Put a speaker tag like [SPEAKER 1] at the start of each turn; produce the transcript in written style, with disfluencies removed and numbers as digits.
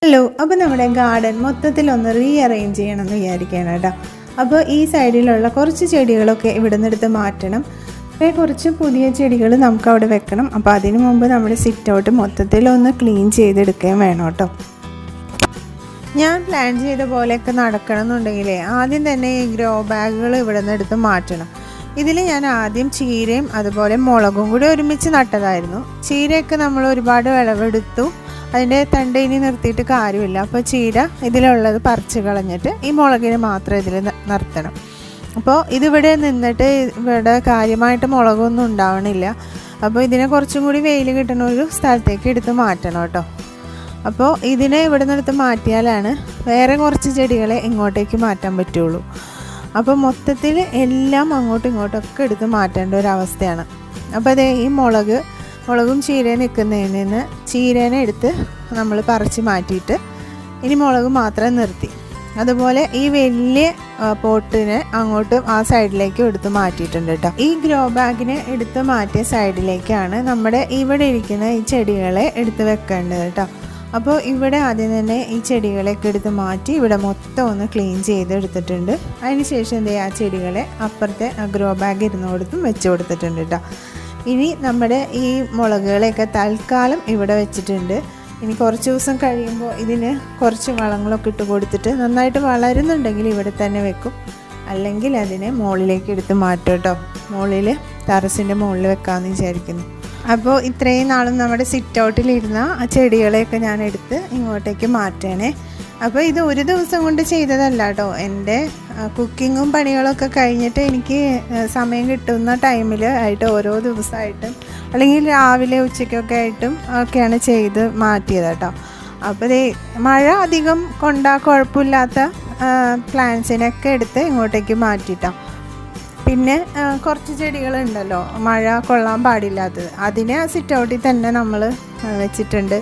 [SPEAKER 1] Hello, അപ്പോൾ നമ്മുടെ garden മൊത്തത്തിലൊന്ന് റീഅറേഞ്ച് ചെയ്യണമെന്ന് വിചാരിക്കുകയാണ് കേട്ടോ. അപ്പോൾ ഈ സൈഡിലുള്ള കുറച്ച് ചെടികളൊക്കെ ഇവിടെ നിന്ന് എടുത്ത് മാറ്റണം. അപ്പോൾ കുറച്ച് പുതിയ ചെടികൾ നമുക്ക് അവിടെ വെക്കണം. അപ്പോൾ അതിന് മുമ്പ് നമ്മുടെ സിറ്റ് ഔട്ട് മൊത്തത്തിലൊന്ന് ക്ലീൻ ചെയ്തെടുക്കുകയും വേണം കേട്ടോ. ഞാൻ പ്ലാൻ ചെയ്ത പോലെയൊക്കെ നടക്കണം എന്നുണ്ടെങ്കിൽ ആദ്യം തന്നെ ഈ ഗ്രോ ബാഗുകൾ ഇവിടെ നിന്ന് എടുത്ത് മാറ്റണം. ഇതിൽ ഞാൻ ആദ്യം ചീരയും അതുപോലെ മുളകും കൂടി ഒരുമിച്ച് നട്ടതായിരുന്നു. ചീരയൊക്കെ നമ്മൾ ഒരുപാട് വിളവെടുത്തു, അതിൻ്റെ തണ്ട് ഇനി നിർത്തിയിട്ട് കാര്യമില്ല. അപ്പോൾ ചീര ഇതിലുള്ളത് പറിച്ച് കളഞ്ഞിട്ട് ഈ മുളകിന് മാത്രം ഇതിൽ നിർത്തണം. അപ്പോൾ ഇതിവിടെ നിന്നിട്ട് ഇവിടെ കാര്യമായിട്ട് മുളകൊന്നും ഉണ്ടാവണില്ല. അപ്പോൾ ഇതിനെ കുറച്ചും കൂടി വെയിൽ കിട്ടുന്ന ഒരു സ്ഥലത്തേക്ക് എടുത്ത് മാറ്റണം കേട്ടോ. അപ്പോൾ ഇതിനെ ഇവിടെ നിന്നെടുത്ത് മാറ്റിയാലാണ് വേറെ കുറച്ച് ചെടികളെ ഇങ്ങോട്ടേക്ക് മാറ്റാൻ പറ്റുള്ളൂ. അപ്പോൾ മൊത്തത്തിൽ എല്ലാം അങ്ങോട്ടും ഇങ്ങോട്ടൊക്കെ എടുത്ത് മാറ്റേണ്ട ഒരവസ്ഥയാണ്. അപ്പോൾ അതേ ഈ മുളകും ചീരയും നിൽക്കുന്നതിൽ നിന്ന് ചീരേനെ എടുത്ത് നമ്മൾ പറിച്ച് മാറ്റിയിട്ട് ഇനി മുളക് മാത്രം നിർത്തി. അതുപോലെ ഈ വലിയ പോട്ടിനെ അങ്ങോട്ടും ആ സൈഡിലേക്കും എടുത്ത് മാറ്റിയിട്ടുണ്ട് കേട്ടോ. ഈ ഗ്രോ ബാഗിനെ എടുത്ത് മാറ്റിയ സൈഡിലേക്കാണ് നമ്മുടെ ഇവിടെ ഇരിക്കുന്ന ഈ ചെടികളെ എടുത്ത് വെക്കേണ്ടത് കേട്ടോ. അപ്പോൾ ഇവിടെ ആദ്യം തന്നെ ഈ ചെടികളെയൊക്കെ എടുത്ത് മാറ്റി ഇവിടെ മൊത്തം ഒന്ന് ക്ലീൻ ചെയ്ത് എടുത്തിട്ടുണ്ട്. അതിന് ശേഷം എന്താ ആ ചെടികളെ അപ്പുറത്തെ ഗ്രോ ബാഗ് ഇരുന്നോടത്തും വെച്ച് കൊടുത്തിട്ടുണ്ട് കേട്ടോ. ഇനി നമ്മുടെ ഈ മുളകുകളെയൊക്കെ തൽക്കാലം ഇവിടെ വെച്ചിട്ടുണ്ട്. ഇനി കുറച്ച് ദിവസം കഴിയുമ്പോൾ ഇതിന് കുറച്ച് വളങ്ങളൊക്കെ ഇട്ട് കൊടുത്തിട്ട് നന്നായിട്ട് വളരുന്നുണ്ടെങ്കിൽ ഇവിടെ തന്നെ വെക്കും, അല്ലെങ്കിൽ അതിനെ മുകളിലേക്ക് എടുത്ത് മാറ്റും കേട്ടോ. മുകളിൽ ടെറസിൻ്റെ മുകളിൽ വെക്കാമെന്ന് വിചാരിക്കുന്നു. അപ്പോൾ ഇത്രയും നാളും നമ്മുടെ സിറ്റ് ഔട്ടിലിരുന്ന ആ ചെടികളെയൊക്കെ ഞാൻ എടുത്ത് ഇങ്ങോട്ടേക്ക് മാറ്റണേ. അപ്പോൾ ഇത് ഒരു ദിവസം കൊണ്ട് ചെയ്തതല്ല കേട്ടോ. എൻ്റെ കുക്കിങ്ങും പണികളൊക്കെ കഴിഞ്ഞിട്ട് എനിക്ക് സമയം കിട്ടുന്ന ടൈമിൽ ആയിട്ട് ഓരോ ദിവസമായിട്ടും അല്ലെങ്കിൽ രാവിലെ ഉച്ചയ്ക്കൊക്കെ ആയിട്ടും ഒക്കെയാണ് ചെയ്ത് മാറ്റിയത് കേട്ടോ. അപ്പോൾ മഴ അധികം കൊണ്ടാൽ കുഴപ്പമില്ലാത്ത പ്ലാന്റ്സിനൊക്കെ എടുത്ത് ഇങ്ങോട്ടേക്ക് മാറ്റിയിട്ടോ. പിന്നെ കുറച്ച് ചെടികളുണ്ടല്ലോ മഴ കൊള്ളാൻ പാടില്ലാത്തത്, അതിനെ ആ സിറ്റ് ഔട്ടിൽ തന്നെ നമ്മൾ വെച്ചിട്ടുണ്ട്.